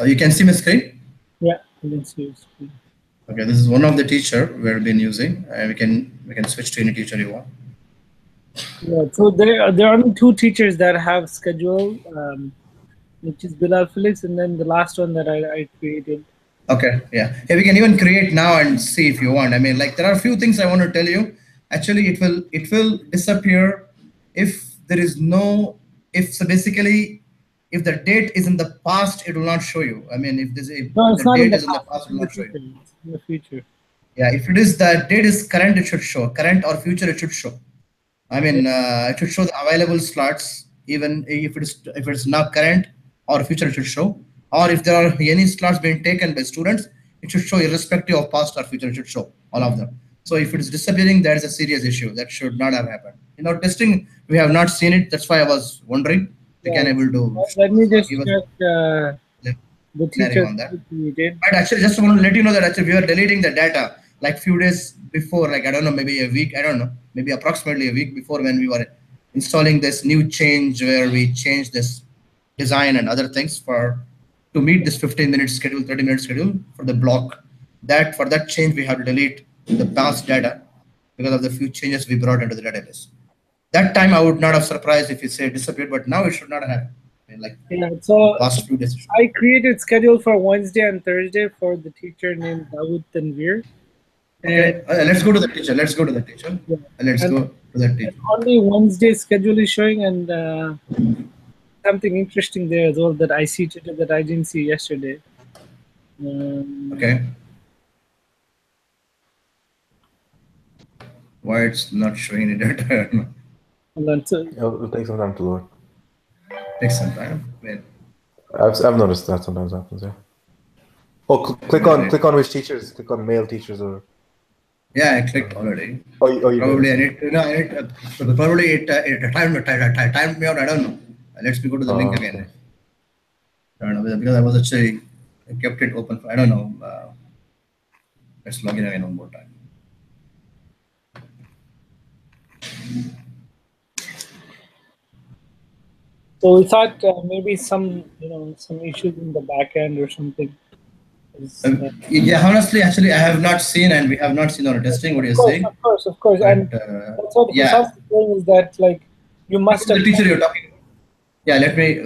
You can see my screen. Yeah, I can see your screen. Okay, this is one of the teacher we've been using. We can switch to any teacher you want. Yeah, so there are only two teachers that have schedule, which is Bilal Felix, and then the last one that I created. Okay, yeah. Hey, we can even create now and see if you want. I mean, like there are a few things I want to tell you. Actually, it will disappear if there is no if so basically if the date is in the past, it will not show you. I mean, No, if it's the not in date the is in the past. past, It's it in will the not show you. future. It's in the future. Yeah, if it is the date is current, it should show. Current or future, it should show. I Yeah. mean, it should show the available slots, even if it's not current or future, it should show. Or if there are any slots being taken by students, it should show irrespective of past or future. It should show all of them. So if it is disappearing, that is a serious issue. That should not have happened. In our testing, we have not seen it. That's why I was wondering. We can Right. able to Let me just give us check the scenario teacher on that. that we did. But actually, just want to let you know that actually we were deleting the data like few days before, like I don't know, maybe a week, I don't know, maybe approximately a week before when we were installing this new change where we changed this design and other things for to meet this 15-minute schedule, 30-minute schedule for the block. That for that change we have to delete the past data because of the few changes we brought into the database. That time I would not have surprised if you say it disappeared, but now it should not have. I mean, like Yeah, in so past few days. I created schedule for Wednesday and Thursday for the teacher named Dawood Tanveer, and Okay, let's go to the teacher. Let's go to the teacher. yeah, Let's and go to the teacher. only Wednesday schedule is showing, and something interesting there as well that I see today that I didn't see yesterday. Um, Okay, why it's not showing any data? I don't know. hold on, so It'll take some time to load. Takes some time. Wait, I've noticed that sometimes happens. Yeah. Oh, click on which teachers. Click on male teachers or. yeah, I clicked already. You Probably I did. need to. No, I need. Probably it timed me out. I don't know. Let's me go to the link Okay. again. I don't know because I was actually I kept it open. I don't know. Let's log in again one more time. so we thought maybe some issues in the back end or something. Yeah, honestly, actually, I have not seen, and we have not seen our testing. What you're saying, Of course, and but that's what Hussam yeah, is saying is that like you must the have teacher you're talking. Yeah, let me.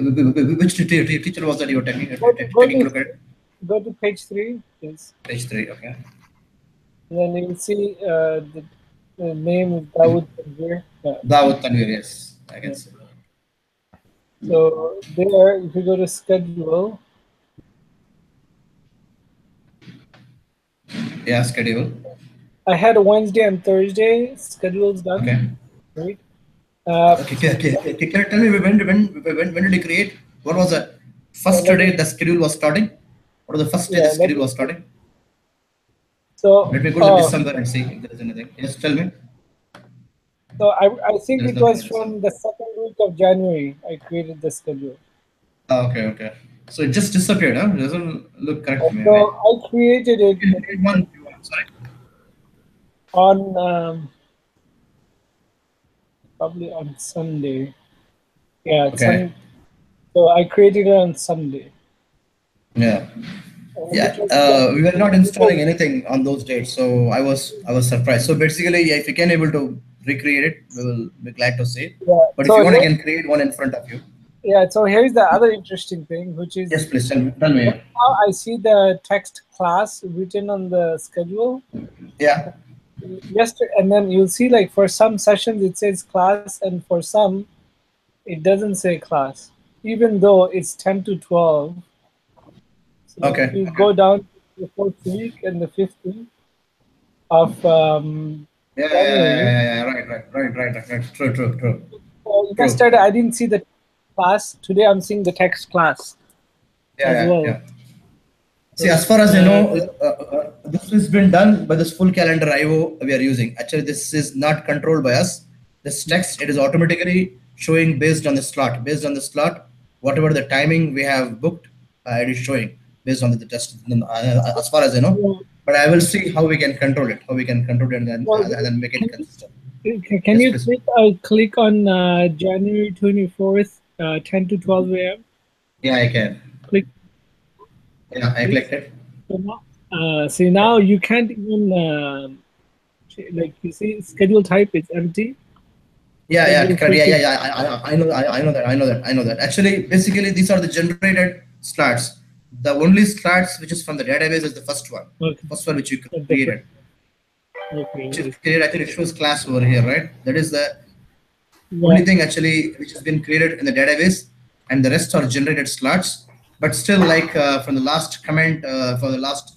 Which teacher was that you were taking? go Taking a to look at go to page 3, please. page 3. Okay. And then you will see the name is Dawood Tanveer. Dawood Tanvir, yes, I can Yeah. see. So there, if you go to schedule, Yeah, schedule. I had a Wednesday and Thursday schedules done, Okay. right? Okay. Can you tell me when did you create? What was the first Let me, day the schedule was starting? What was the first day the yeah, let schedule me, was starting? so Let me go to the December and see if there is anything. Yes, tell me. so I think There is it nothing was in December. from the second week of January I created the schedule. Okay, okay. So it just disappeared, huh? It doesn't look correct to me. I So mean, I created you it can create one if you want. Sorry. on probably on Sunday. Yeah, Okay. so I created it on Sunday. Yeah. Which Yeah, was the we were not installing before. anything on those dates, so I was surprised. So basically, yeah, if you can able to recreate it, we will be glad to see. Yeah. But if So you want, I here, can create one in front of you. yeah. So here's the other interesting thing, which Yes, is please tell me. Tell me. Yeah. now I see the text class written on the schedule. Yeah. Yesterday, and then you'll see like for some sessions it says class, and for some it doesn't say class, even though it's 10 to 12. So if Okay. you go down to the fourth week and the fifth week of Yeah, yeah, yeah, yeah, January, yeah, yeah. Right. True, true, true, true. yesterday I didn't see the class. Today I'm seeing the text class Yeah, as yeah, well. yeah. See, So as far as I know, this has been done by this full calendar IO we are using. Actually, this is not controlled by us. This text, it is automatically showing based on the slot. Based on the slot, whatever the timing we have booked, it is showing based on the test. As far as I know, but I will see how we can control it. How we can control it and then make it consistent. can Yes, you please. click on January 24th, 10 to 12 a.m.? Yeah, I can. Click. Yeah, I clicked it. See now you can't even like you see schedule type is empty. Yeah, Schedule correct. Yeah, frequency. I know that. Actually, basically, these are the generated slots. The only slots which is from the database is the first one. Okay. First one which you Different. created. Which Okay. is created, actually, it shows class over here, right? That is the Yeah. only thing actually which has been created in the database, and the rest are generated slots. But still, like from the last comment for the last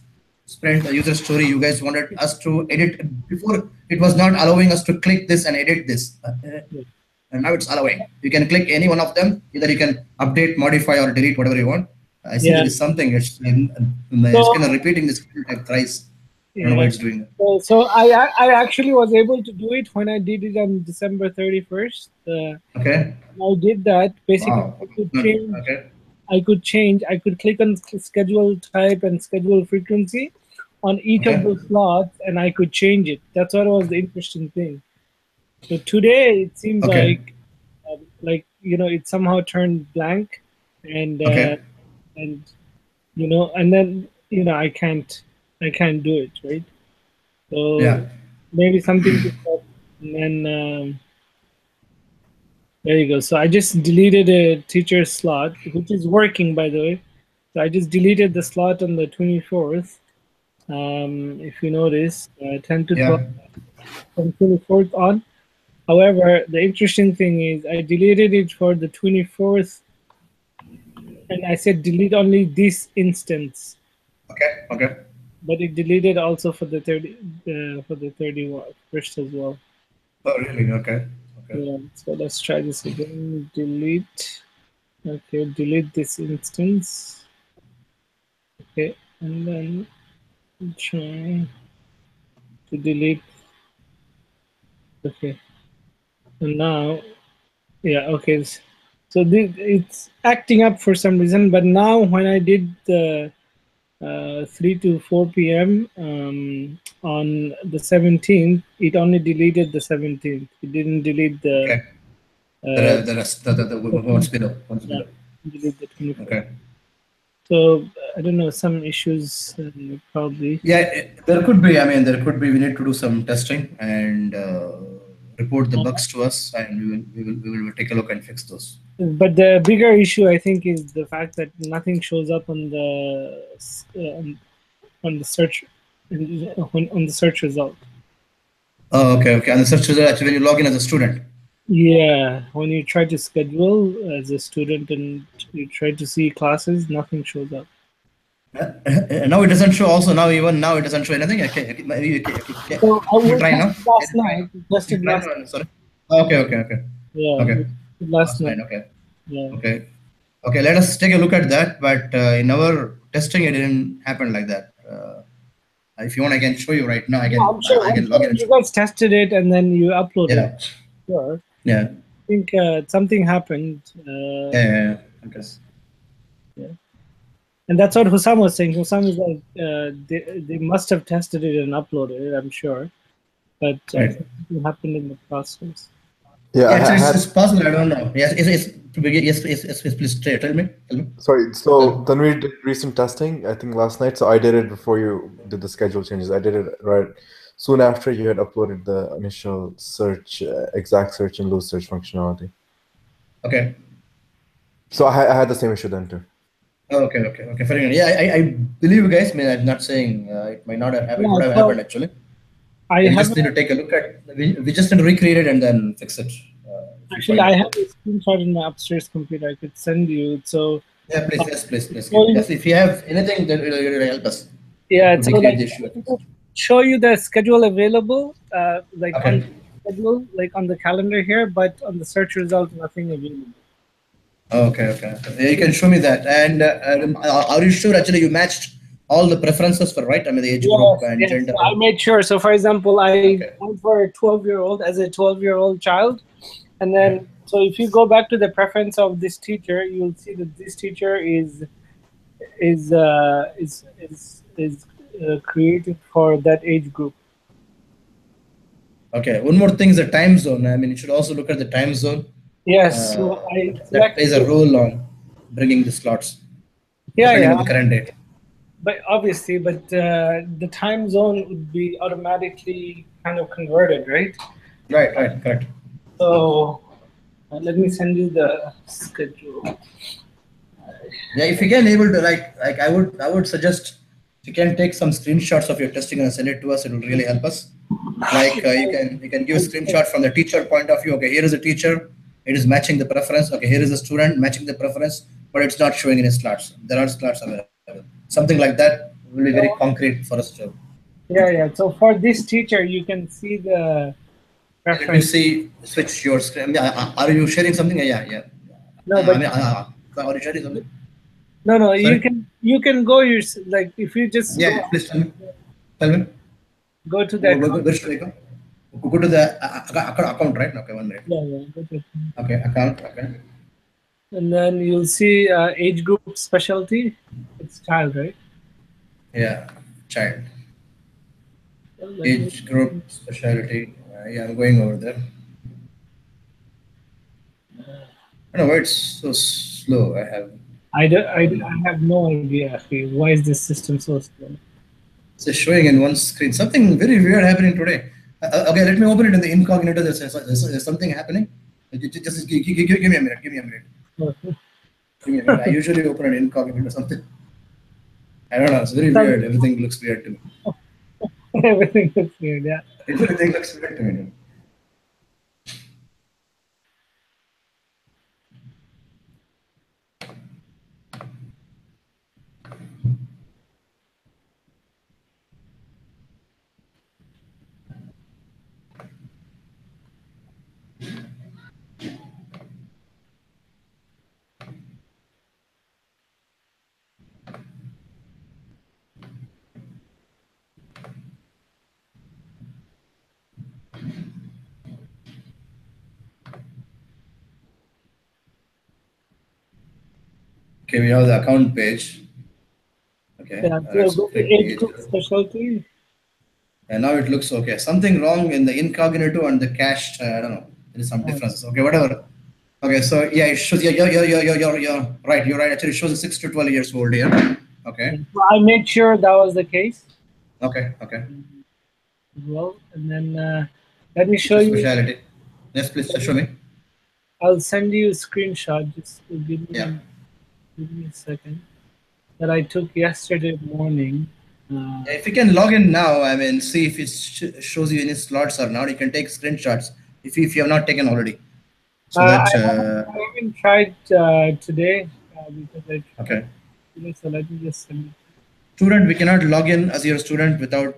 sprint user story, you guys wanted us to edit before. It was not allowing us to click this and edit this. And now it's allowing. You can click any one of them. Either you can update, modify, or delete whatever you want. I see there Yeah. is something. It's kind of So repeating this like thrice. I don't know why yeah. it's doing that. So I actually was able to do it when I did it on December 31st. Okay. I did that. Basically, Wow. Good. Okay. I could click on schedule type and schedule frequency on each of Okay. those slots, and I could change it. That's what was the interesting thing. So today it seems Okay. like it somehow turned blank, and Okay. and and then I can't do it, right. So Yeah. maybe something to stop, and then there you go. So I just deleted a teacher slot, which is working, by the way. So I just deleted the slot on the 24th. If you notice, 10 to 12 Yeah. from 24th on. However, the interesting thing is I deleted it for the 24th, and I said delete only this instance, Okay. Okay. but it deleted also for the 31st as well. Oh, really? Okay. Okay. Yeah. So let's try this again. Delete. Okay, delete this instance. Okay, and then try to delete. Okay, and now, yeah, okay. So it's acting up for some reason, but now when I did the 3 to 4 p.m. On the 17th, it only deleted the 17th. It didn't delete the Okay. uh, The rest, the one's below. One's yeah, below. delete the 24th. Okay. So I don't know, some issues probably. Yeah, there could be. I mean, there could be. We need to do some testing and report the bugs to us, and we will take a look and fix those. But the bigger issue, I think, is the fact that nothing shows up on the search on the search result. Oh, okay, okay. And the search result actually when you log in as a student. Yeah, when you try to schedule as a student and you try to see classes, nothing shows up. Now it doesn't show. Also, now even now it doesn't show anything. Okay, okay. Maybe So I can you we try now? tested last Can you try? night. We Can you tested try last. now? Sorry. Okay, okay, okay, Yeah, okay. we tested last Last night. night. Okay, Yeah. okay, okay. Let us take a look at that. But in our testing, it didn't happen like that. If you want, I can show you right now. I Yeah, can I'm sure. I I'm can log sure in and you show you. guys tested it and then you uploaded. Yeah, Sure. yeah, I think something happened. yeah. Okay. Yeah. And that's what Hussam was saying. Hussam is like, they must have tested it and uploaded it, I'm sure. But I Right. think something happened in the process. Yeah, Yeah, I actually, had. it's possible. I don't know. Yes, yes. Please tell me. Tell me. Sorry, so Tell. Tanvir did recent testing, I think last night. So I did it before you did the schedule changes. I did it right soon after you had uploaded the initial search, exact search and loose search functionality. Okay. So I had the same issue then too. Okay, okay, okay. Fair enough. Yeah, I believe you guys. I mean, I'm not saying it might not have happened. It Yeah, would have so happened actually. I We have just need to take a look at. We just need to recreate it and then fix it if we actually find I a have bug. a screenshot in my upstairs computer I could send you. So Yeah, please, uh, yes, please. showing, Yes, if you have anything, that will help us yeah, to so recreate like the issue at least. show you the schedule available, like on Okay. schedule, like on the calendar here, but on the search result, nothing available. Okay, okay. Yeah, you can show me that. And are you sure actually you matched all the preferences for right? I mean, the age group Yes, and yes. gender. So I made sure. So for example, I Okay. went for a 12-year-old as a 12-year-old child, and Okay. then so if you go back to the preference of this teacher, you'll see that this teacher is uh, is is is created for that age group. Okay. One more thing is the time zone. I mean, you should also look at the time zone. Yes. So I That selected plays a it. role on bringing the slots Yeah, depending yeah. on the current date. but obviously, the time zone would be automatically kind of converted, right? Right, right, correct. So let me send you the schedule. Yeah, if you can able to like I would suggest if you can take some screenshots of your testing and send it to us, it will really help us. Like you can give a screenshot from the teacher point of view. Okay, here is a teacher, it is matching the preference. Okay, here is a student matching the preference, but it's not showing any slots. There are slots available. Something like that will be very So, concrete for us to. yeah, yeah. So for this teacher, you can see the Yeah, let me preference. see. Switch your screen. Yeah, are you sharing something? Yeah, yeah. No, but Are you sharing something? no, no. Sorry. You can go your like if you just Yeah, please tell me. Tell me. go to the account. Where should I go? Go to the account, right? Okay, one minute. Yeah, yeah. Go to account. Okay, account. Okay. And then you'll see age group specialty. It's child, right? Yeah, child. Well, let me. Age group specialty. Yeah, I'm going over there. I don't know why it's so slow. I have. I have no idea actually. Why is this system so slow? It's just showing in one screen. Something very weird happening today. Okay, let me open it in the incognito. There's something happening. Just give me a minute. Give me a minute. Give me a minute. I usually open an incognito or something. I don't know. It's very weird. Everything looks weird to me. Everything is weird. Yeah. Everything looks weird to me. Okay, we have the account page. Okay, Yeah. So let's go to click age age group group. specialty. And now it looks okay. Something wrong in the incognito and the cached. I don't know. There is some Oh, differences. Okay, whatever. Okay, so yeah, it shows. Yeah, you're right. You're right. Actually, it shows a 6 to 12 years old here. yeah. Okay. So I made sure that was the case Okay. Okay. as well. And then let me show Teacher you. specialty. Yes, please show me. I'll send you a screenshot. Just Yeah. give me a second. That I took yesterday morning. Yeah, if you can log in now, I mean, see if it shows you any slots or not. You can take screenshots if you have not taken already. So that I haven't tried today because I tried okay. today. So let me just send it. Student, we cannot log in as your student without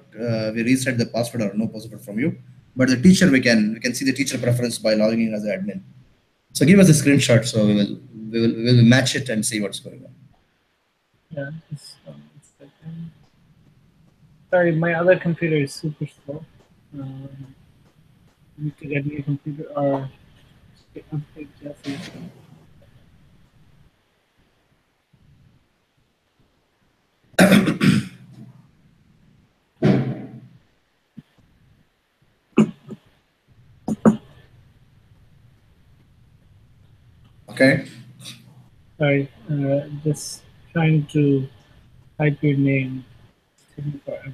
we reset the password or no password from you. But the teacher, we can see the teacher preference by logging in as the admin. So give us a screenshot, so we will match it and see what's going on. Yeah, just one second. Sorry, my other computer is super slow. Um, need to get a new computer or update Jesse. Okay. Sorry, just trying to type your name. It's taking forever.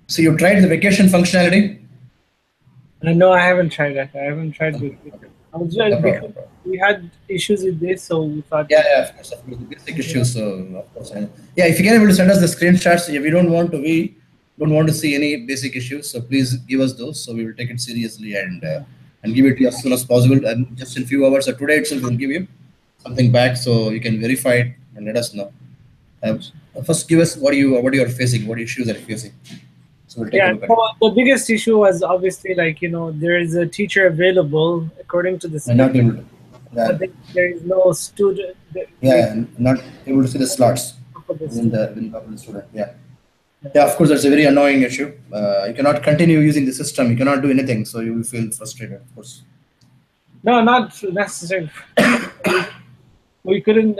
So you tried the vacation functionality? No, I haven't tried that. I haven't tried Okay. with. Okay. I was No just problem. No because problem. we had issues with this, so we thought. Yeah, yeah, of course, of course. The basic issues. So of course, I know. Yeah, if you can able to send us the screenshots, yeah, we don't want to see any basic issues. So please give us those. So we will take it seriously and give it to you as soon as possible. And just in few hours or today itself, we'll give you something back so you can verify it and let us know. Uh, First, give us what you are facing, what issues are you facing. So we'll take a Yeah, look at so it. the biggest issue was obviously like there is a teacher available according to the And not schedule, able to. but Yeah, then there is no student. Like yeah, not able to see the slots for the within student. the student. Yeah. Yeah, of course, that's a very annoying issue. You cannot continue using the system. You cannot do anything, so you will feel frustrated, of course. No, not necessarily. We couldn't,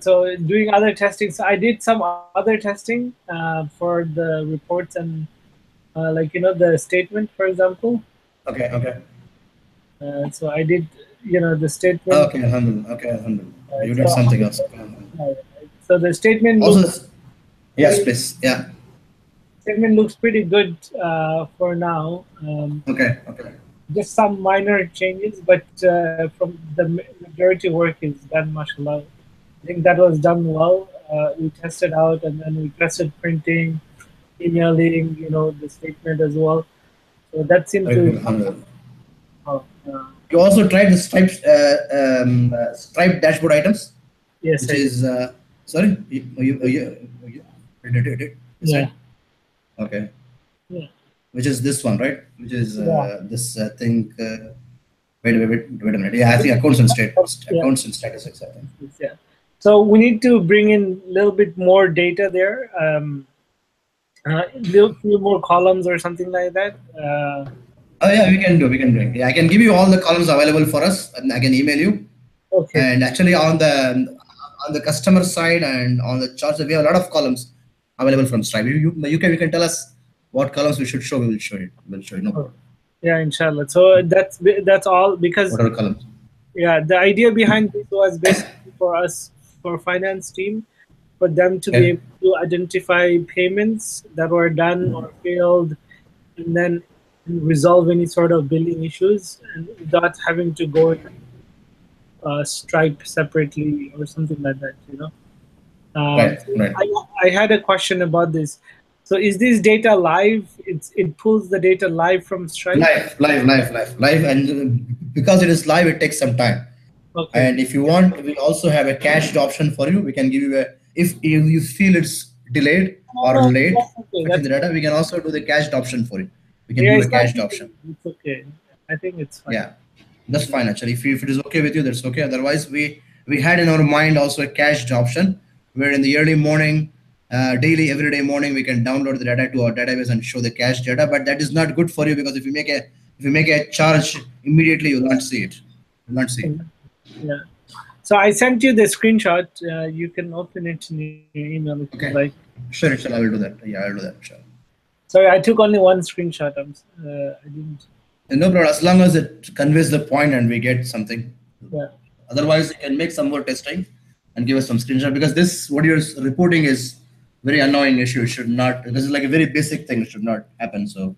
so doing other testing. So I did some other testing for the reports and the statement, for example. Okay, okay. So I did the statement. Okay, alhamdulillah. Okay, alhamdulillah. You did So, something else. Okay, alhamdulillah. so the statement Also, looks yes, very please. Yeah. statement looks pretty good for now. Okay, okay. Just some minor changes, but from the majority work is done, mashallah. I think that was done well. We tested out, and then we tested printing, emailing, the statement as well. So that seemed Okay, to. alhamdulillah. Uh, You also tried the striped dashboard items, yes, which I did. is sorry, you Yeah, said okay, yeah, which is this one, right? Which is yeah, this I think. Wait a minute. Yeah, I think yeah, accounts and statistics. I think. yeah. So we need to bring in a little bit more data there. Little few more columns or something like that. Oh yeah, we can do it. Yeah, I can give you all the columns available for us, and I can email you. Okay. And actually, on the customer side and on the charts, we have a lot of columns available from Stripe. You can tell us what columns we should show. We will show it. We'll show you. No Oh, problem. yeah, inshallah. So that's all because What are columns? yeah, the idea behind this was basically for us for finance team for them to be Okay. able to identify payments that were done or failed and then resolve any sort of billing issues and without having to go in Stripe separately or something like that. Right. So Right. I had a question about this. So is this data live? It pulls the data live from Stripe? Live, and because it is live, it takes some time. Okay. And if you want, we also have a cached option for you. We can give you a if you feel it's delayed or No, late that's okay. fetching That's the data, we can also do the cached option for you. We can yeah. give a It's not. cached option. It's okay. I think it's fine. Yeah, that's fine actually. If it is okay with you, that's okay. Otherwise, we had in our mind also a cached option where in the early morning, daily everyday morning, we can download the data to our database and show the cached data. But that is not good for you because if you make a charge immediately, you will not see it. You will not see it. Yeah. So I sent you the screenshot. You can open it in your email if you like. Okay, sure, inshallah, I will do that. Yeah, I will do that. Sure. Sorry, I took only one screenshot. I didn't. And no problem. As long as it conveys the point and we get something. Yeah. Otherwise, you can make some more testing and give us some screenshot because this what you're reporting is very annoying issue. It should not. This is like a very basic thing. It should not happen. So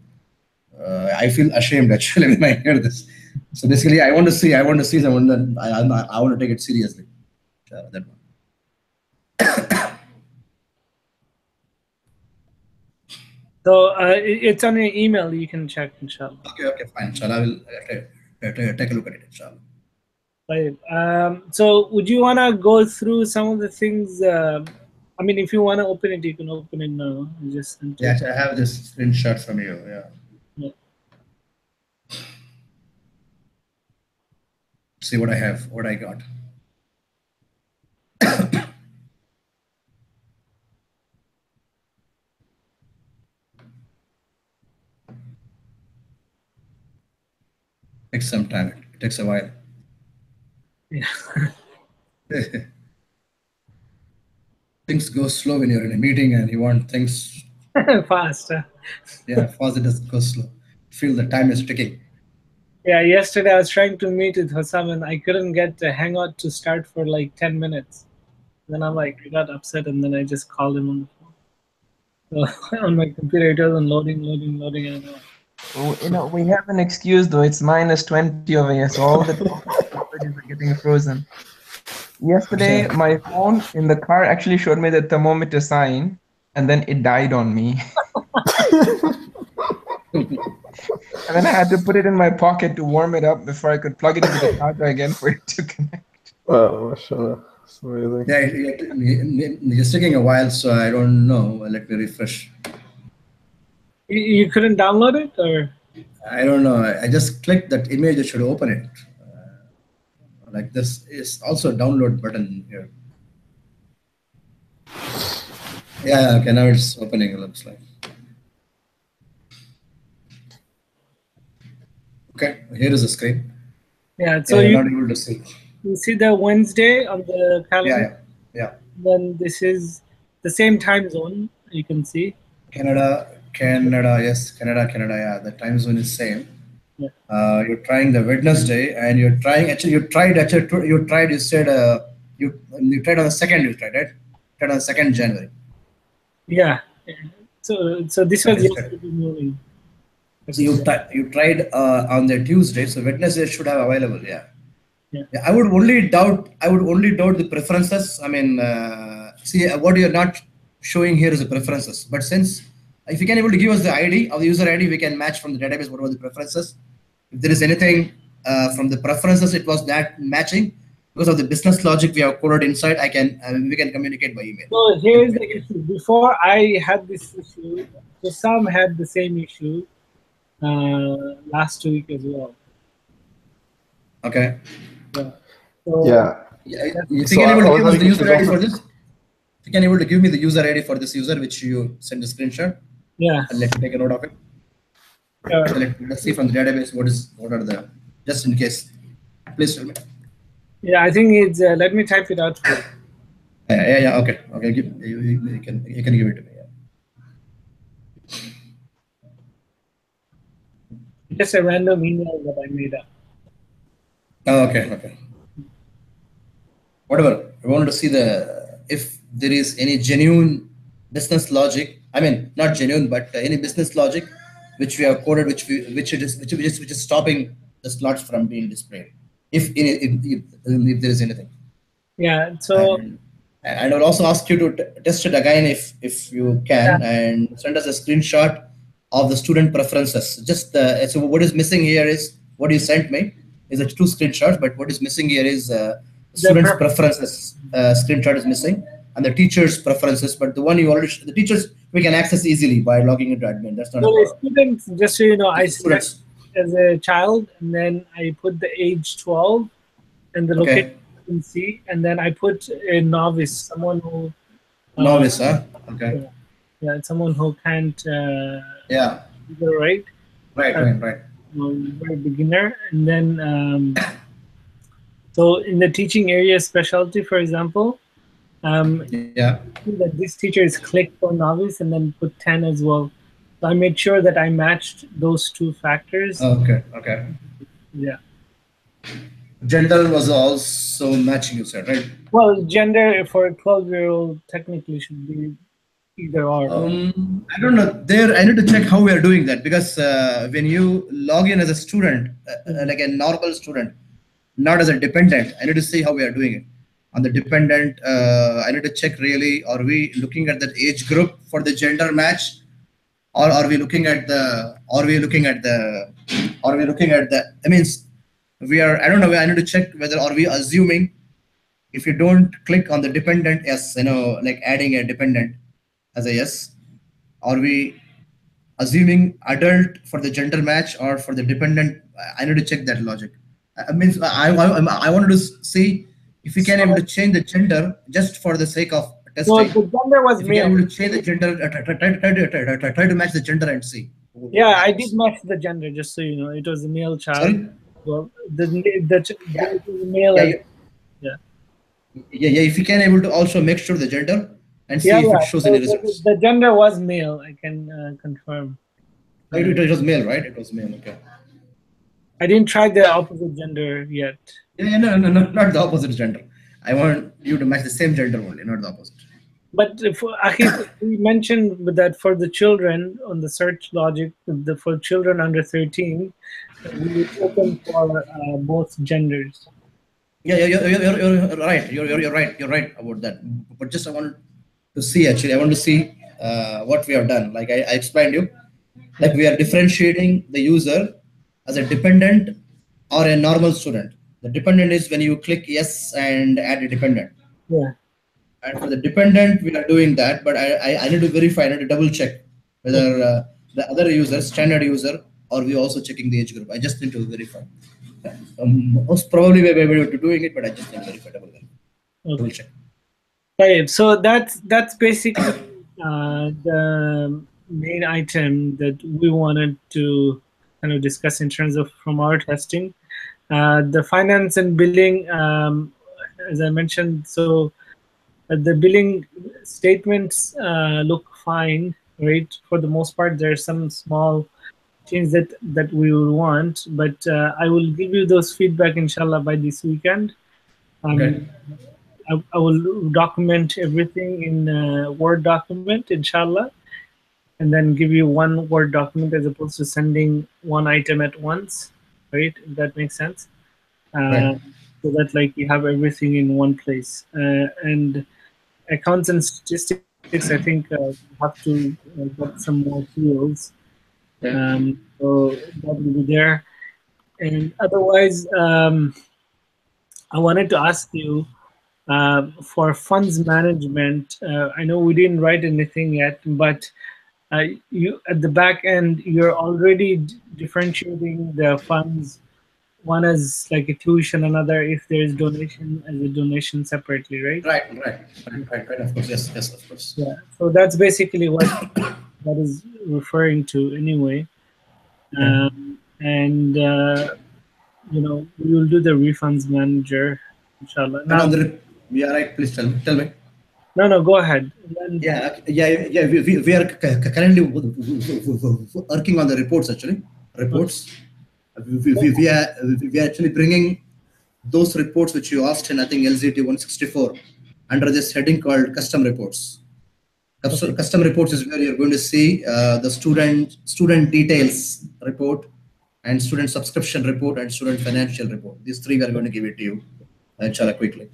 I feel ashamed actually when I hear this. So basically, I want to see someone that I want to take it seriously. That one. So it's on your email. You can check, inshallah. Okay, fine. So I will take a look at it. Inshallah. Right. So would you want to go through some of the things? I mean, if you want to open it, you can open it now. I just sent Yeah, it. actually, I have this screenshot from you. Yeah. Yeah. See what I have, what I got. Takes some time. It takes a while. Yeah. Things go slow when you're in a meeting and you want things. Fast. Yeah, fast it doesn't go slow. Feel the time is ticking. Yeah, yesterday I was trying to meet with Hassam and I couldn't get the Hangout to start for like 10 minutes. Then I got upset and then I just called him on the phone. So on my computer, it wasn't loading. And We have an excuse though. It's -20 over here, so all the messages are getting frozen. Yesterday, my phone in the car actually showed me the thermometer sign, and then it died on me. And then I had to put it in my pocket to warm it up before I could plug it into the charger again for it to connect. Wow, mashallah. It's amazing. Yeah, it's taking a while, so I don't know. Let me refresh. You couldn't download it, or? I don't know. I just clicked that image. It should open it. Like this is also a download button here. Yeah, okay, now it's opening, it looks like. Okay, here is the screen. Yeah, so you're not able to see. You see the Wednesday on the calendar? Yeah. Then this is the same time zone, you can see. Canada, yes, Canada, yeah, the time zone is same. Yeah. You're trying the Wednesday, and you're trying actually. You tried. You said you tried on the second. You tried, right? Tried on the second January. Yeah. So this That was is correct. yesterday morning. So you tried on the Tuesday. So Wednesday should have available. Yeah. Yeah. Yeah, I would only doubt. I would only doubt the preferences. I mean, see, what you're not showing here is the preferences. But since if you can able to give us the ID of the user ID, we can match from the database whatever the preferences. If there is anything from the preferences, it was that matching because of the business logic we have coded inside. We can communicate by email. So here's the issue. Before I had this issue, so Sam had the same issue last week as well. Okay. Yeah. So Yeah. Yeah, if you So can able I to was give us the having user issues ID for also. this, if you can able to give me the user ID for this user which you send the screenshot, yeah. and let me take a note of it. Uh, So let's see from the database what are the just in case. Please tell me. yeah, I think it's. Let me type it out for you. Yeah. Okay. Okay. You can give it to me. Yeah. Just a random email that I made up. Oh, okay. Okay. Whatever. I wanted to see the if there is any genuine business logic. I mean, not genuine, but any business logic which we have coded, which is stopping the slots from being displayed. If there is anything. Yeah. So And I will also ask you to test it again if you yeah, can and send us a screenshot of the student preferences. Just so what is missing here is what you sent me is a two screenshots, but what is missing here is the students preferences screenshot is missing and the teachers preferences. But the one you already the teachers we can access easily by logging into admin. That's not so a the problem. students, just so you know, I Just the select students. as a child, and then I put the age 12 and the location Okay. in C, and then I put a novice, someone who, uh, Novice, huh? Okay. yeah, yeah, someone who can't Yeah. either write, Right. uh, Right. Right. very beginner, and then so in the teaching area specialty, for example, Yeah. that this teacher is clicked for novice and then put 10 as well. So I made sure that I matched those two factors. Okay. Okay. Yeah. Gender was also matching, you said, right? Well, gender for a 12-year-old technically should be either or. I don't know. There, I need to check how we are doing that because when you log in as a student, like a normal student, not as a dependent, I need to see how we are doing it. On the dependent, I need to check really, are we looking at that age group for the gender match, or are we looking at the, I mean, we are, I don't know, I need to check whether are we assuming if you don't click on the dependent yes, like adding a dependent as a yes, are we assuming adult for the gender match or for the dependent? I need to check that logic. I mean, I wanted to see if we can able So, to change the gender just for the sake of so testing. the gender was If we can male. able to change the gender, try to match the gender and see Yeah, what I did happens. match the gender, just so you know. It was a male child. Sorry. Well, Yeah. it was a male Yeah. as Yeah. yeah. Yeah. If we can able to also make sure the gender and Yeah, see if it yeah. shows any So results. the gender was male. I can confirm. It was male, right? It was male. Okay. I didn't try the opposite gender yet. Yeah, no, not the opposite gender. I want you to match the same gender only, not the opposite. But for Akif, we mentioned that for the children on the search logic, for children under 13, we open for both genders. Yeah, you're right. You're right. You're right about that. But just I wanted to see actually. I want to see what we have done. Like I explained you, like Yeah, we are differentiating the user as a dependent or a normal student. The dependent is when you click yes and add a dependent. yeah. And for the dependent, we are doing that, but I need to verify, I need to double check Okay. whether the other user, standard user, or we also checking the age group. I just need to verify. Most probably we are able to doing it, but I just need to verify, double check. Right. So that's basically the main item that we wanted to kind of discuss in terms of from our testing. The finance and billing, as I mentioned, so the billing statements look fine, right? For the most part, there's some small change that we will want. But I will give you those feedback, inshallah, by this weekend. Okay. I will document everything in a Word document, inshallah, and then give you one Word document as opposed to sending one item at once, right? If that makes sense. Right. So that like you have everything in one place. And accounts and statistics, I think you have to get some more tools. Yeah. So that will be there. And otherwise, I wanted to ask you for funds management. I know we didn't write anything yet, but you at the back end, you're already differentiating the funds. One is like a tuition, another if there is donation as a donation separately, right? Right. Of course, yes, of course. Yeah. So that's basically what that is referring to, anyway. Okay. And we will do the refunds manager, inshallah. And Now, on the yeah, right. Please tell me. no, go ahead. And then, Yeah. We are currently working on the reports actually. Reports. We are actually bringing those reports which you asked in I think LZT 164 under this heading called custom reports. Custom reports is where you're going to see the student details report and student subscription report and student financial report. These three we are going to give it to you, inshallah, quickly.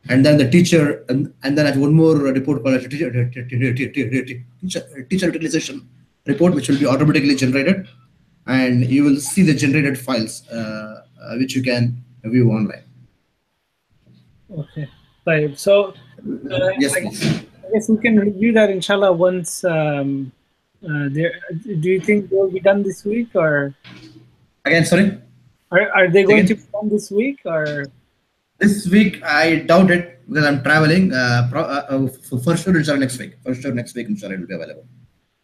And then the teacher, and then I have one more report called a teacher utilization report, which will be automatically generated, and you will see the generated files which you can view online. okay. Right. So, Yes, I please. guess we can review that, inshallah, once. There. Do you think they'll be done this week, or Again, sorry. are they going to Again? be done this week, or? This week, I doubt it because I'm traveling. For sure, inshallah next week. For sure, next week, inshallah, it will be available.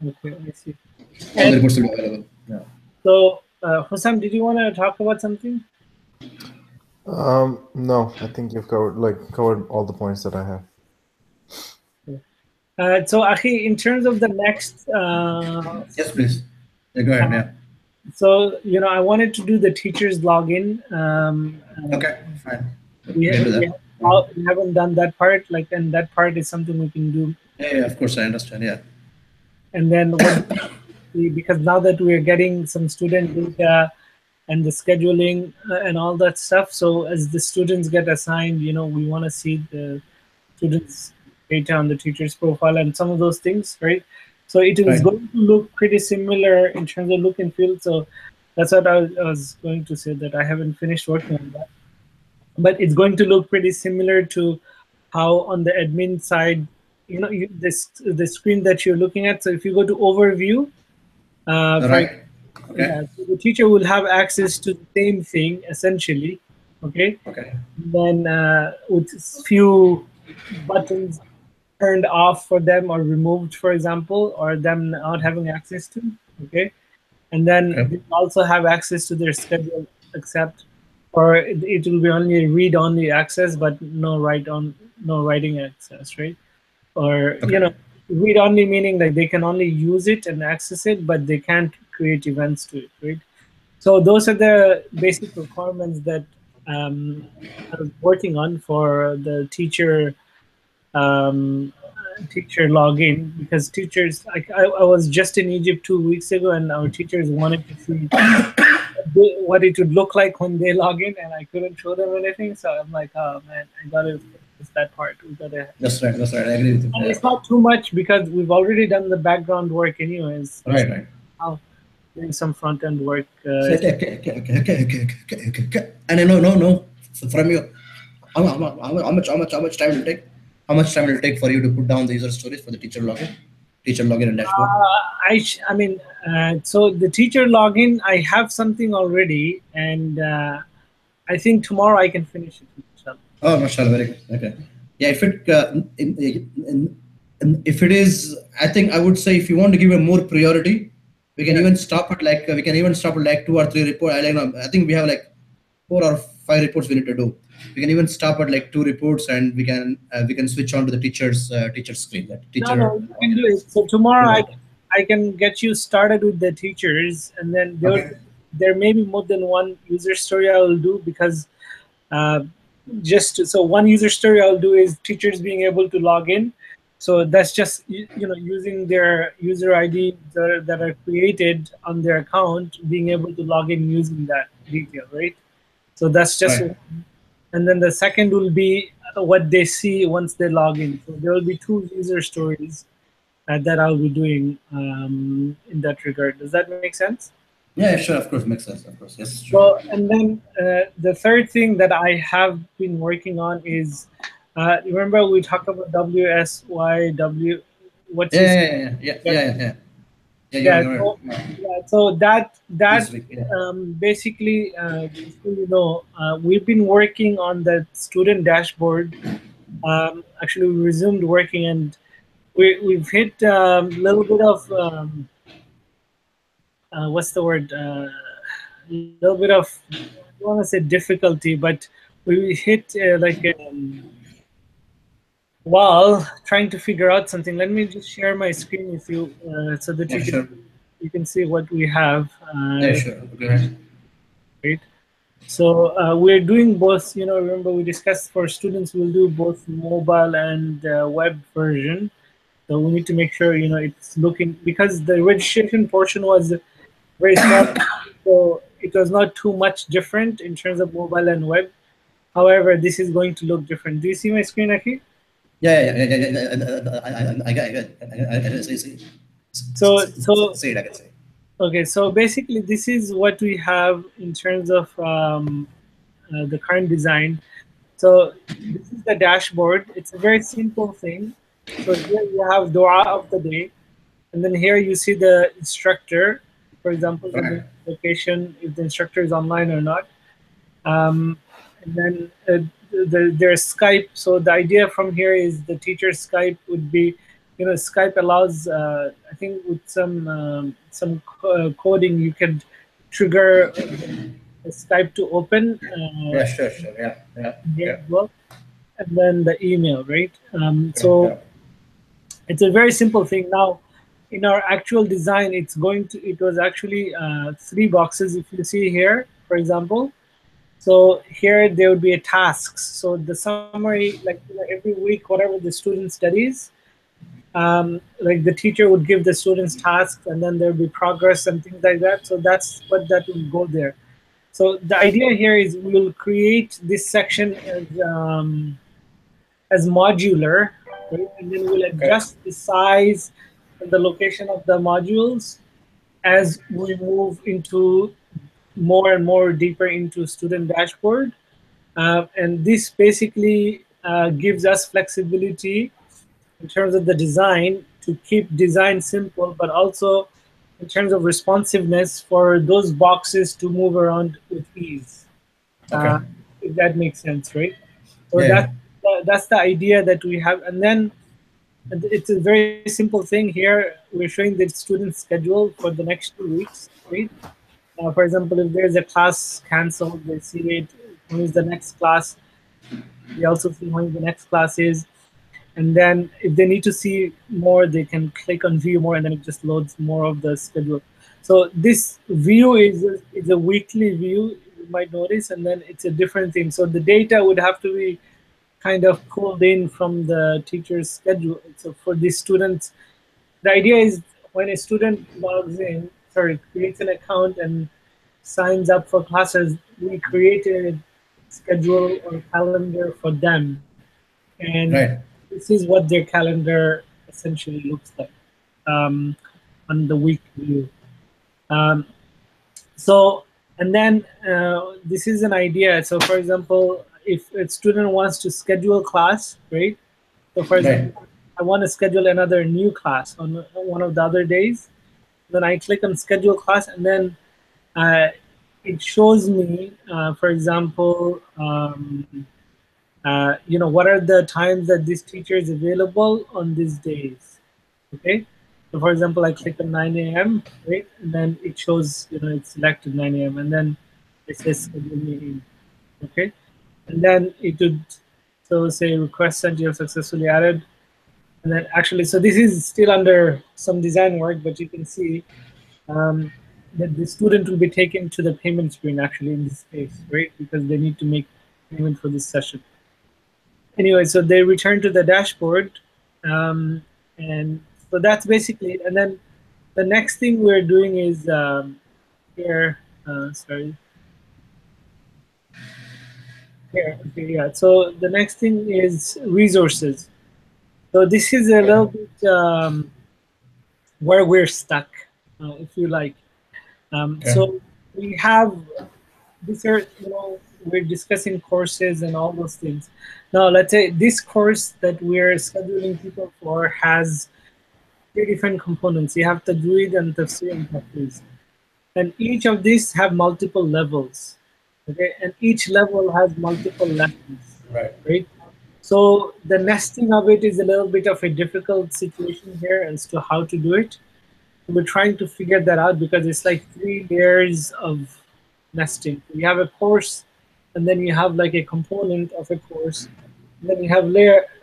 Okay, I see. All the And reports will be available. Yeah. so, Hussam, did you want to talk about something? No, I think you've covered all the points that I have. So, Akhi, in terms of the next, Yes, please. Yeah, go ahead. Yeah. so I wanted to do the teachers login. Okay, fine. We, We can do we, that. we haven't done that part, and that part is something we can do. Yeah, of course, I understand. Yeah. And then because now that we are getting some student data and the scheduling and all that stuff, so as the students get assigned, we want to see the students' data on the teacher's profile and some of those things, right? So it is going to look pretty similar in terms of look and feel. So that's what I was going to say, that I haven't finished working on that. But it's going to look pretty similar to how on the admin side, the screen that you're looking at. So if you go to overview, Okay. so the teacher will have access to the same thing essentially, okay? Okay. Then with few buttons turned off for them or removed, for example, or them not having access to, okay? And then they also have access to their schedule, except, or it will be only read-only access, but no writing access, right? Or read-only meaning like they can only use it and access it, but they can't create events to it, right? So those are the basic requirements that I was working on for the teacher login, because teachers, like I was just in Egypt 2 weeks ago, and our teachers wanted to see what it would look like when they log in, and I couldn't show them anything. So I'm like, oh man, I gotta fix that part. We gotta. That's right. I agree with you. And it's not too much because we've already done the background work anyways. Right. Now doing some front end work. Okay. And no. From you, how much time will it take? How much time will it take for you to put down the user stories for the teacher login and dashboard? So the teacher login, I have something already, and I think tomorrow I can finish it. Inshallah. Oh, mashallah, very good. Okay. Yeah, if it is, I think I would say if you want to give a more priority, we can even stop at like 2 or 3 reports. I think we have like 4 or 5 reports we need to do. We can even stop at like 2 reports, and we can switch on to the teacher's screen. No, you can do it. So tomorrow I can get you started with the teachers, and then there may be more than one user story I will do, because so one user story I'll do is teachers being able to log in. So that's just using their user ID that are created on their account, being able to log in using that detail, right? So that's just Right. and then the second will be what they see once they log in. So there will be two user stories that I'll be doing in that regard. Does that make sense? Yeah, sure. Of course, makes sense. Of course, yes, sure. So, and then the third thing that I have been working on is, remember we talked about WSYW, what's Yeah, his, yeah. Yeah, yeah, you're so, yeah, so that this week. Yeah. basically, just so you know, we've been working on the student dashboard. Actually, we resumed working, and we've hit a little bit of what's the word? A little bit of, I don't want to say difficulty, but we hit like a wall trying to figure out something. Let me just share my screen with you so that Yeah, sure. you can see what we have. Yeah, sure. Okay. Right. So we're doing both. Remember we discussed for students we'll do both mobile and web version. So we need to make sure it's looking, because the registration portion was very small, so it was not too much different in terms of mobile and web. However, this is going to look different. Do you see my screen, Aki? Yeah. I got it. I So, so say it. I can say. okay. So basically, this is what we have in terms of the current design. So this is the dashboard. It's a very simple thing. So here you have dua of the day, and then here you see the instructor, for example, with the Right. location, if the instructor is online or not. And then there's Skype. So the idea from here is the teacher Skype would be, Skype allows, I think with some coding, you could trigger the Skype to open Yeah, sure. here Yeah. as well, and then the email, right? Yeah. So it's a very simple thing. Now, in our actual design, it was actually three boxes. If you see here, for example, so here there would be a tasks. So the summary, like every week, whatever the student studies, like the teacher would give the students tasks, and then there would be progress and things like that. So that's what that will go there. So the idea here is we will create this section as modular, right? And then we'll Okay. adjust the size and the location of the modules as we move into more and more deeper into student dashboard. And this basically gives us flexibility in terms of the design to keep design simple, but also in terms of responsiveness for those boxes to move around with ease. Okay. If that makes sense, right? So Yeah. that's the idea that we have. And then it's a very simple thing here. We're showing the student schedule for the next 2 weeks, right? For example, if there's a class canceled, they see it, when is the next class. They also see when the next class is. And then if they need to see more, they can click on view more, and then it just loads more of the schedule. So this view is a weekly view, you might notice, and then it's a different thing. So the data would have to be kind of pulled in from the teacher's schedule. So for these students, the idea is when a student creates an account and signs up for classes, we create a schedule or calendar for them. And Right. this is what their calendar essentially looks like on the week view. Um, so, and then this is an idea. So for example, if a student wants to schedule class, right? So for Right. example, I want to schedule another new class on one of the other days. Then I click on schedule class, and then uh, it shows me, for example, what are the times that this teacher is available on these days. Okay. So for example, I click on 9 a.m., right? And then it shows, it's selected 9 a.m. And then it says schedule meeting. Okay. And then it would, so say request sent, you have successfully added. And then actually, so this is still under some design work, but you can see that the student will be taken to the payment screen actually in this case, right? Because they need to make payment for this session. Anyway, so they return to the dashboard, and so that's basically it. And then the next thing we're doing is here. Sorry. Here. Okay. Yeah. So the next thing is resources. So this is a little bit where we're stuck, if you like. So we have these are, we're discussing courses and all those things. Now let's say this course that we're scheduling people for has 3 different components. You have Tajweed and Tafsir and Tahfiz. And each of these have multiple levels. Okay, and each level has multiple lessons. Right? So the nesting of it is a little bit of a difficult situation here as to how to do it. We're trying to figure that out because it's like 3 layers of nesting. You have a course, and then you have like a component of a course, and then you have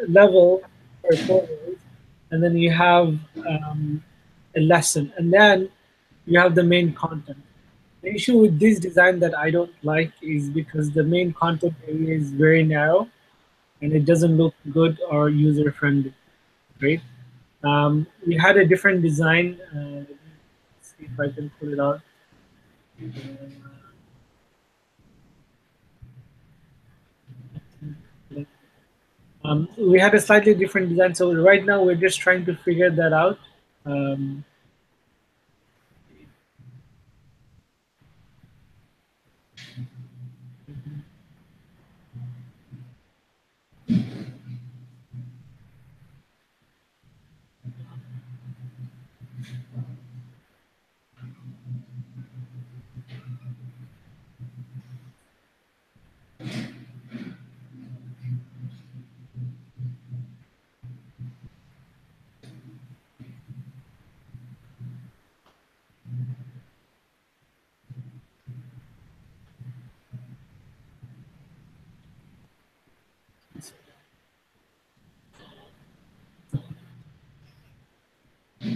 level for a course, and then you have a lesson, and then you have the main content. The issue with this design that I don't like is because the main content area is very narrow, and it doesn't look good or user friendly, right? We had a different design. Let's see if I can pull it out. We had a slightly different design, so right now we're just trying to figure that out.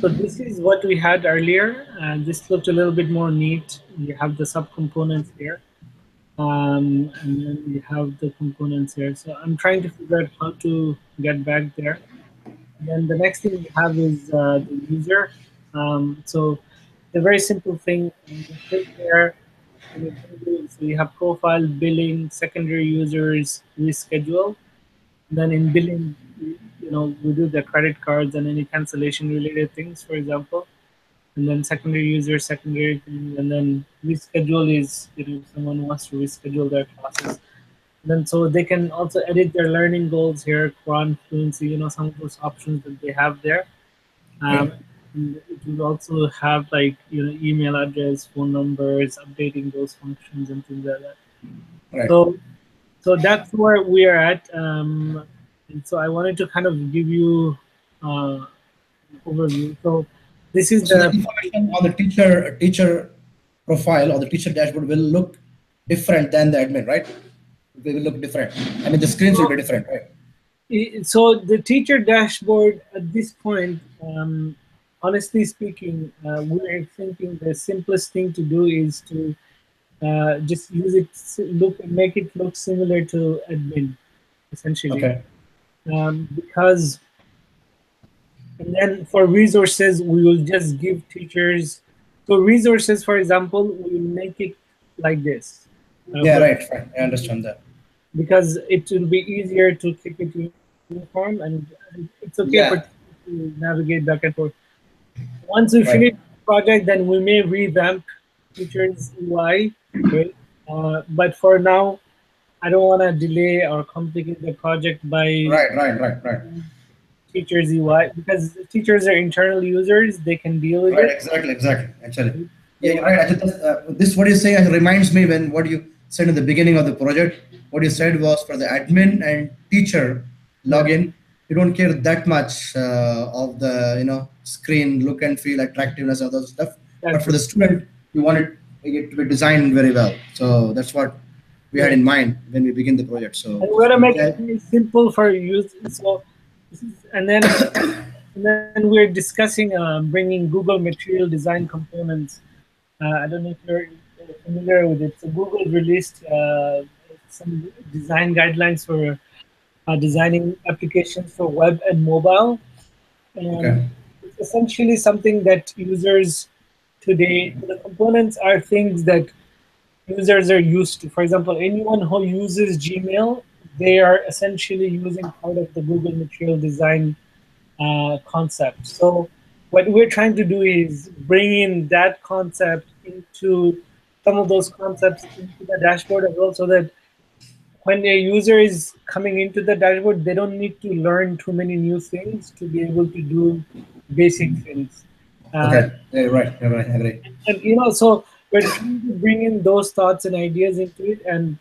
So this is what we had earlier, and this looked a little bit more neat. You have the subcomponents here, and then you have the components here. So I'm trying to figure out how to get back there. And then the next thing we have is the user. So the very simple thing, you click there, and so you have profile, billing, secondary users, reschedule. Then in billing, we do the credit cards and any cancellation related things, for example. And then secondary user, secondary thing, and then reschedule is, if someone wants to reschedule their classes. And then so they can also edit their learning goals here, Quran, fluency, some of those options that they have there. And it will also have like, email address, phone numbers, updating those functions and things like that. So that's where we are at. And so I wanted to kind of give you an overview. So this is the information on the teacher profile or the teacher dashboard will look different than the admin, right? They will look different. I mean, the screens will be different, right? So the teacher dashboard at this point, honestly speaking, we're thinking the simplest thing to do is to just use it, make it look similar to admin, essentially. Okay. Because, and then for resources, we will just give teachers. So resources, for example, we will make it like this. Yeah, right. I understand that. Because it will be easier to keep it uniform, and it's okay for to navigate back and forth. Once we finish the project, then we may revamp teachers UI, right? But for now, I don't want to delay or complicate the project by teachers UI, because teachers are internal users; they can deal with it. Exactly. Actually, yeah, you're right. This what you say reminds me when what you said in the beginning of the project. What you said was for the admin and teacher login, you don't care that much of the screen look and feel, attractiveness, all those stuff. But for the student, you wanted it to be designed very well. So that's what we had in mind when we begin the project. So we're gonna make it simple for users. So And then we're discussing bringing Google Material Design components. I don't know if you're familiar with it. So Google released some design guidelines for designing applications for web and mobile, and Okay. it's essentially something that users today. The components are things that users are used to. For example, anyone who uses Gmail, they are essentially using part of the Google Material Design concept. So what we're trying to do is bring in that concept into some of those concepts into the dashboard as well, so that when a user is coming into the dashboard, they don't need to learn too many new things to be able to do basic things. Uh, Okay. Yeah, you're right. You're right. I agree. and so we're trying to bring in those thoughts and ideas into it. And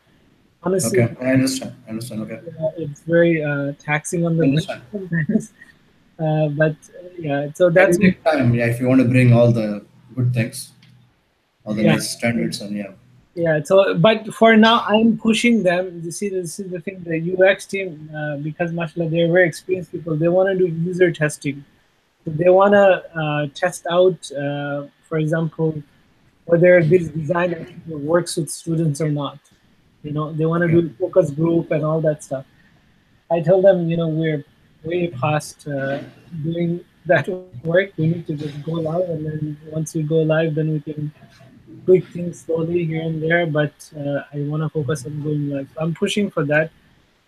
honestly, Okay. I understand. I understand. Okay. it's very taxing on I the brain understand. sometimes. But yeah, so It will that's take time. Yeah, if you want to bring all the good things, all the yeah. nice standards, and yeah. Yeah, so but for now, I'm pushing them. You see, this is the thing. The UX team, because mashallah, they're very experienced people. They want to do user testing. So they want to test out, for example, whether this design actually works with students or not. They want to Okay. do focus group and all that stuff. I told them, we're way past doing that work. We need to just go live, and then once we go live, then we can tweak things slowly here and there, but I want to focus on going live. So I'm pushing for that.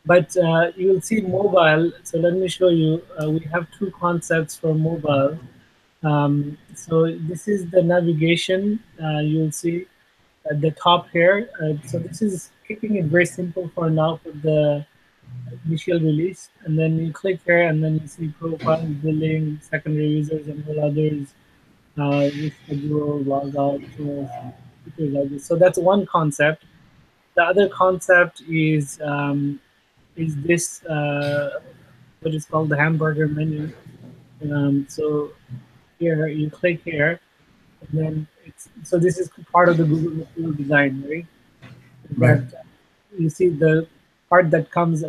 But you will see mobile. So let me show you. We have two concepts for mobile. So this is the navigation. You'll see at the top here. So this is keeping it very simple for now for the initial release. And then you click here, and then you see profile, billing, secondary users, and all others, reschedule, log out, features like this. So that's one concept. The other concept is this what is called the hamburger menu. So here you click here, and then this is part of the Google Material Design, right? Right. That you see the part that comes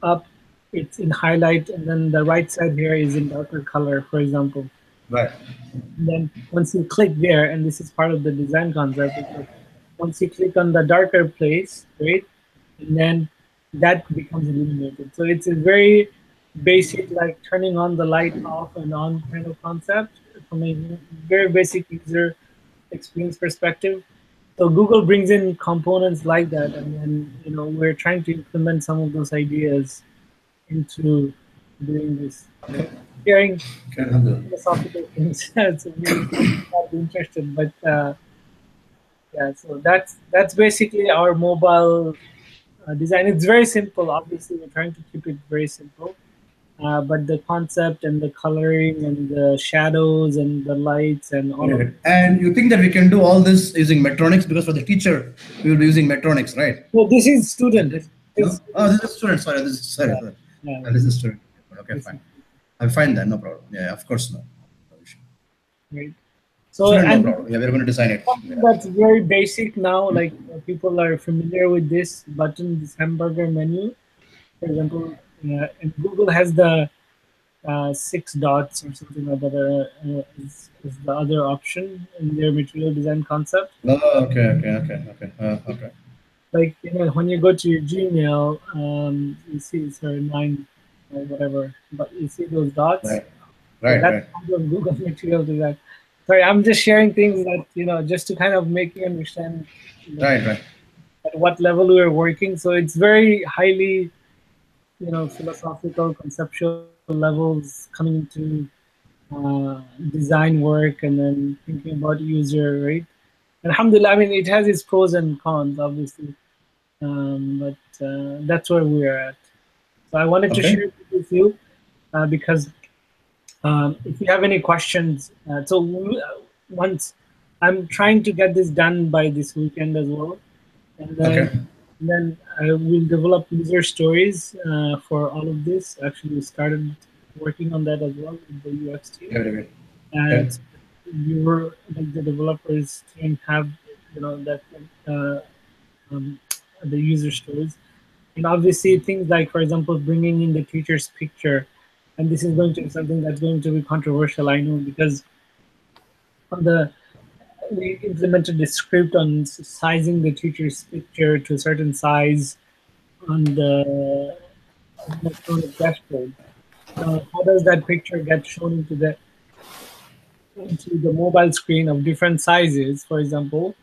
up, it's in highlight, and then the right side here is in darker color, for example. Right. And then once you click there, and this is part of the design concept, is that once you click on the darker place, right, and then that becomes illuminated. So it's a very basic, like turning on the light off and on kind of concept from a very basic user experience perspective. So Google brings in components like that, and then we're trying to implement some of those ideas into doing this. Okay. Sharing Okay. Alhamdulillah. philosophical things. So we not interested, but yeah. So that's basically our mobile design. It's very simple. Obviously, we're trying to keep it very simple. But the concept and the coloring and the shadows and the lights and all Very of good. And you think that we can do all this using Metronics, because for the teacher we will be using Metronics, right? so this is That student. is, This no? is Oh, student. this is student. Sorry, this is sorry. Yeah, Sorry. yeah. This is student. Okay, This fine. is I'll find that. No problem. Yeah, of course, no. No issue. right. So Student, no and problem. Yeah, we're going to design it. something Yeah. that's very basic now, like people are familiar with this button, this hamburger menu. For example, and Google has the 6 dots or something like that is the other option in their material design concept. Oh, okay, okay, okay, okay, okay. Like when you go to your Gmail, you see it's a 9 or whatever, but you see those dots. Right, So right, that's right, part of Google material design. Sorry, I'm just sharing things that just to kind of make you understand right, right. at what level we are working. So it's very highly philosophical, conceptual levels coming into design work, and then thinking about user, right? And alhamdulillah, I mean, it has its pros and cons, obviously, but that's where we're at. So I wanted to Okay, share it with you because if you have any questions, once I'm trying to get this done by this weekend as well, and then okay. I will develop user stories for all of this. Actually, we started working on that as well with the UX team. Yeah, very good. And Okay, so your like the developers can have that uh, um, the user stories, and obviously things like, for example, bringing in the teacher's picture. and this is going to be something that's going to be controversial, I know, because on the we implemented the script on sizing the teacher's picture to a certain size on the electronic dashboard. Now, how does that picture get shown into the mobile screen of different sizes, for example,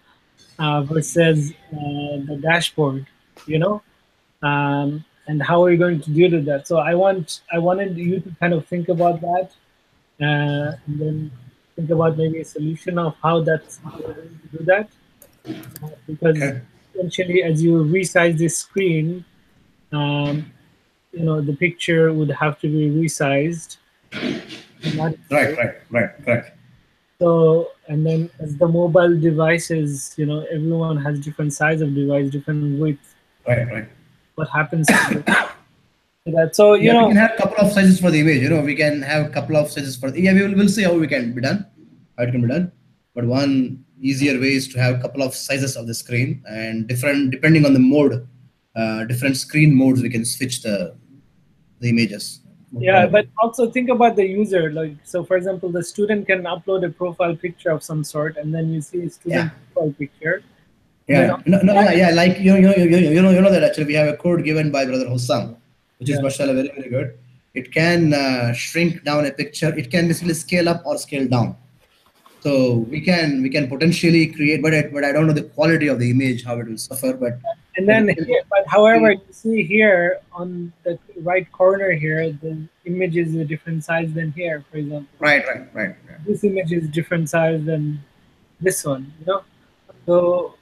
versus the dashboard? You know, and how are you going to deal with that? So I wanted you to kind of think about that, and then think about maybe a solution of how we're going to do that, because Okay. essentially as you resize this screen, um, you know, the picture would have to be resized Right, automatically. right, right, correct. So, and then as the mobile devices, you know, everyone has different size of device, different width. Right, right. What happens to that? So, you Yeah, we know, can have a couple of sizes for the image. We can have a couple of sizes for. Yeah, we'll see how we can be done, how it can be done. But one easier way is to have a couple of sizes of the screen and different depending on the mode, different screen modes. We can switch the images. No yeah, problem. but also think about the user. Like, so for example, the student can upload a profile picture of some sort, and then you see a Yeah, student profile picture. And then yeah, on no, no, that, yeah, yeah. Like you know that actually we have a code given by Brother Hussam, which is yeah, mashallah very very good. It can shrink down a picture. It can basically scale up or scale down. So we can potentially create, but I don't know the quality of the image how it will suffer. But and but we then can here, but however, you see here on the right corner here, the image is a different size than here, for example. right, right, right. Yeah. This image is different size than this one, you know? So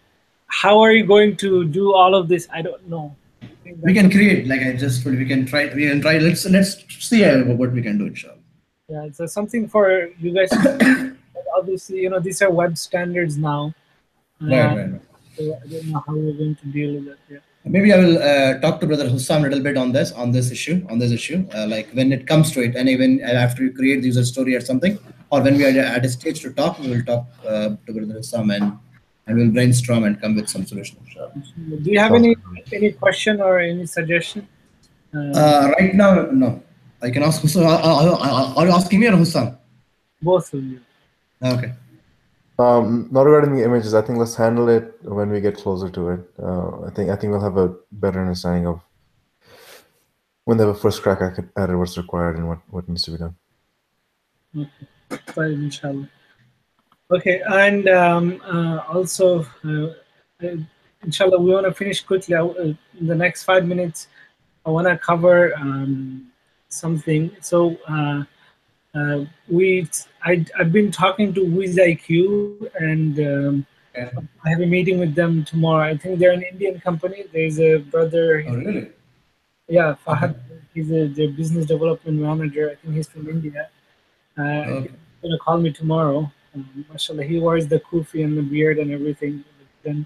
how are you going to do all of this? I don't know. I think We that's can some, create like I just told you, we can try. We can try. Let's see what we can do, inshallah. yeah, it's something for you guys to think. But obviously, you know, these are web standards now. Right, Uh, right, right. so I don't know how we're going to deal with it. Yeah. Maybe I will talk to Brother Hussam a little bit on this issue. Like when it comes to it, and even after you create the user story or something, or when we are at a stage to talk, we will talk to Brother Hussam and we'll brainstorm and come with some solution. Inshallah. Do you have Sounds good. any question or any suggestion? Right now, no. I can ask Hussam. Are you asking me or Hussam? Both of you. Okay. Not regarding the images. I think let's handle it when we get closer to it. I think we'll have a better understanding of when they have a first crack at it, what's required and what needs to be done. Fine, inshallah. Okay, and also, uh, inshallah, we want to finish quickly. In the next 5 minutes, I want to cover something. So, I've been talking to WizIQ, and Okay. I have a meeting with them tomorrow. I think they're an Indian company. There's a brother. Oh, really? Yeah, Okay. Fahad. He's their business development manager. I think he's from India. He's Okay. gonna call me tomorrow. Mashallah, he wears the kufi and the beard and everything. Then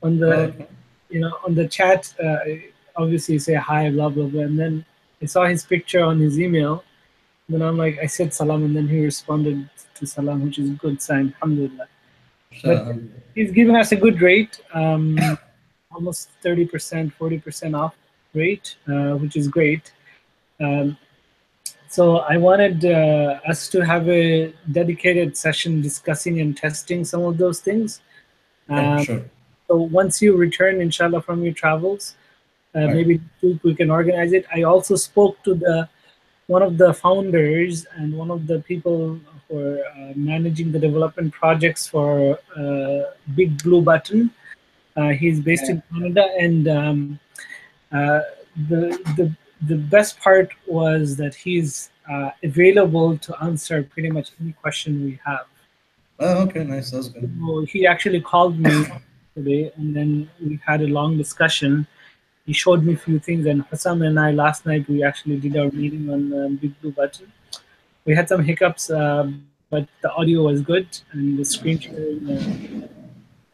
on the Okay. on the chat, obviously you say hi, blah blah blah, and then I saw his picture on his email. Then I'm like, I said salam, and then he responded to salam, which is a good sign, alhamdulillah. But So, he's giving us a good rate, almost 30%, 40% off rate, which is great. Um, So I wanted us to have a dedicated session discussing and testing some of those things. okay, Um, sure. so once you return, inshallah, from your travels, Right. maybe next week we can organize it. I also spoke to the one of the founders and one of the people who are managing the development projects for Big Blue Button. He's based Yeah. in Canada, and uh, the the the best part was that he's available to answer pretty much any question we have. Oh, okay, nice. That's good. So he actually called me today, and then we had a long discussion. He showed me a few things, and Hassam and I last night we actually did our meeting on Big Blue Button. We had some hiccups, but the audio was good, and the screen sharing,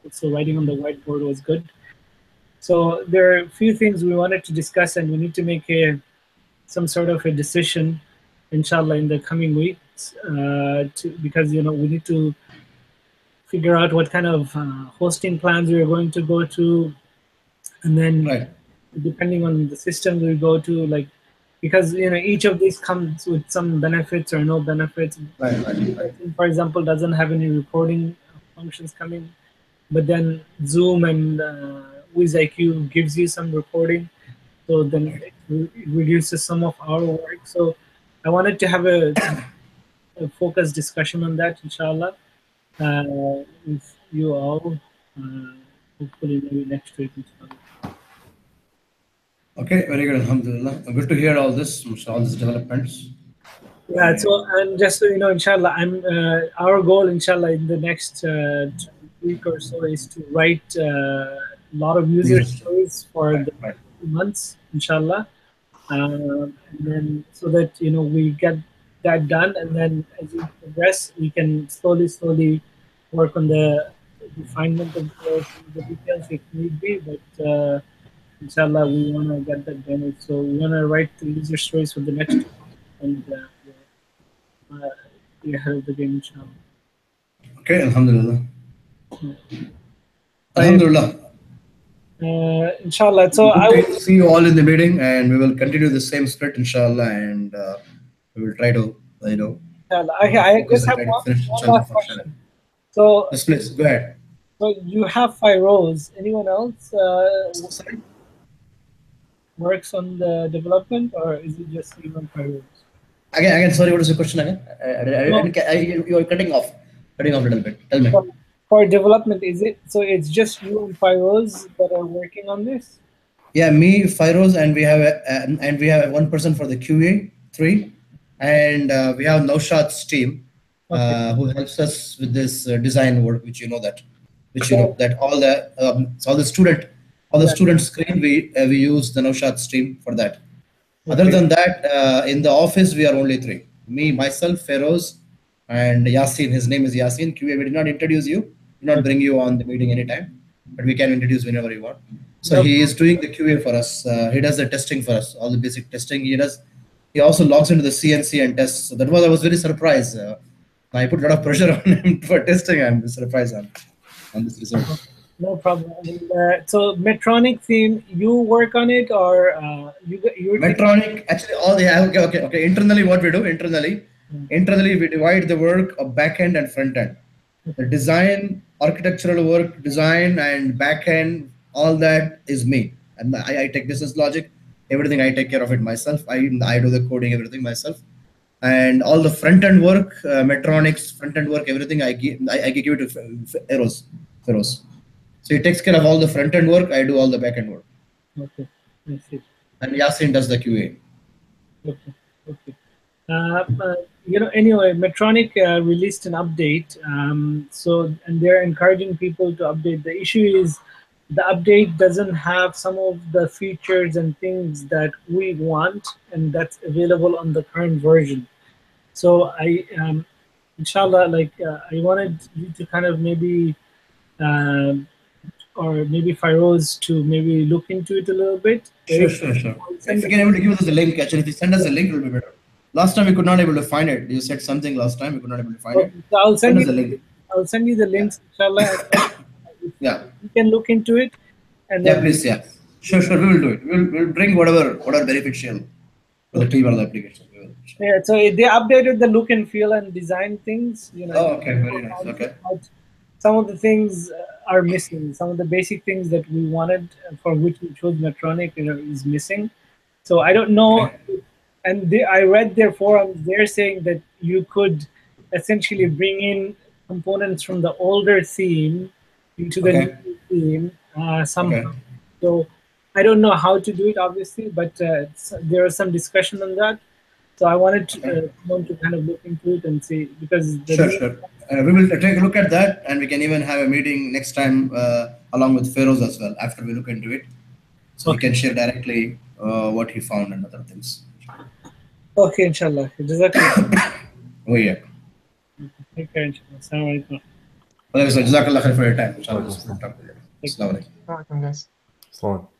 also writing on the whiteboard was good. So there are a few things we wanted to discuss, and we need to make some sort of a decision, inshallah, in the coming weeks, because we need to figure out what kind of hosting plans we are going to go to, and then Right. depending on the system we go to, like because each of these comes with some benefits or no benefits. Right. For example, doesn't have any recording functions coming, but then Zoom and WizIQ gives you some recording, so then it reduces some of our work. So I wanted to have a focused discussion on that, inshallah, with you all. Hopefully, maybe next week, inshallah. Okay, very good. Alhamdulillah. Good to hear all this, all these developments. Yeah, so and just so you know, inshallah, our goal, inshallah, in the next week or so is to write a lot of user stories for the Right. months, inshallah, and then so that we get that done, and then as we progress, we can slowly work on the refinement of some of the details if need be, but. Inshallah, we want to get that done. So we want to write the user stories for the next 2 months, and be ahead of the game, inshallah. Okay, Alhamdulillah. I, Alhamdulillah. inshallah. So I Good will, to see you all in the meeting, and we will continue the same spirit, inshallah, and we will try to, inshallah. I focus just and have try to finish, one inshallah, last for sure. question. So, Yes, please, go ahead. so you have 5 rows. Anyone else Sorry? works on the development, or is it just you on 5 rows? Again, sorry, what is the question again? No. You are cutting off a little bit. Tell me. For development, is it so? It's just you and 5 rows that are working on this. Yeah, me, Firoz, and we have one person for the QA, three, and we have Naushad's team, Okay. who helps us with this design work, which you know that, So that all the yeah. student screen we use the Naushad's team for that. Other Okay. than that, in the office we are only three: me, myself, Feroz, and Yasin. His name is Yasin. QA. We did not introduce you, did not Okay. bring you on the meeting anytime, but we can introduce whenever you want. So No. he is doing the QA for us. He does the testing for us, all the basic testing he does. He also logs into the CNC and tests. So that was I was very surprised. I put a lot of pressure on him for testing. I'm surprised on this result. No problem. And, so Medtronic theme, you work on it, or you're taking? Medtronic, actually, all the okay. Internally, what we do internally we divide the work of back end and front end. The design, architectural work, design and back end, all that is me. And I take business logic, everything I take care of it myself. I do the coding, everything myself. And all the front end work, Medtronic's front end work, everything I give it to Feroz. So he takes care of all the front end work. I do all the back end work. Okay, I see. And Yasin does the QA. Okay, okay. Anyway, Medtronic released an update. And they're encouraging people to update. The issue is the update doesn't have some of the features and things that we want, and that's available on the current version. So inshallah, I wanted you to kind of maybe, or maybe Firoz to maybe look into it a little bit. Sure. If you can able to give us the link, actually, if you send us the link, it will be better. Last time we could not able to find it. You said something last time we could not able to find it. So I'll Send send us you. the link. I'll send you the links, inshallah. Yeah. You can look into it, and Yeah, then please. Yeah. Sure. We will do it. We'll bring whatever beneficial for the team or the application. We will. yeah. So they updated the look and feel and design things. Oh, okay. Very nice. Okay. But some of the things are missing. Some of the basic things that we wanted, for which we chose Medtronic, is missing. So I don't know. Okay. And I read their forums. They're saying that you could essentially bring in components from the older theme into the Okay. new theme somehow. Okay. So I don't know how to do it, obviously, but there was some discussion on that. So I wanted someone to kind of look into it and see, because the Sure. We will take a look at that, and we can even have a meeting next time along with Feroz as well after we look into it, so he Okay. can share directly what he found and other things. Okay, inshallah. Jazakallah. Oh yeah. Take care, inshallah. Assalamu alaikum. Jazakallah khair for your time. Inshallah, we'll talk to you later. Assalamu alaikum. Welcome, guys. Assalamu alaikum.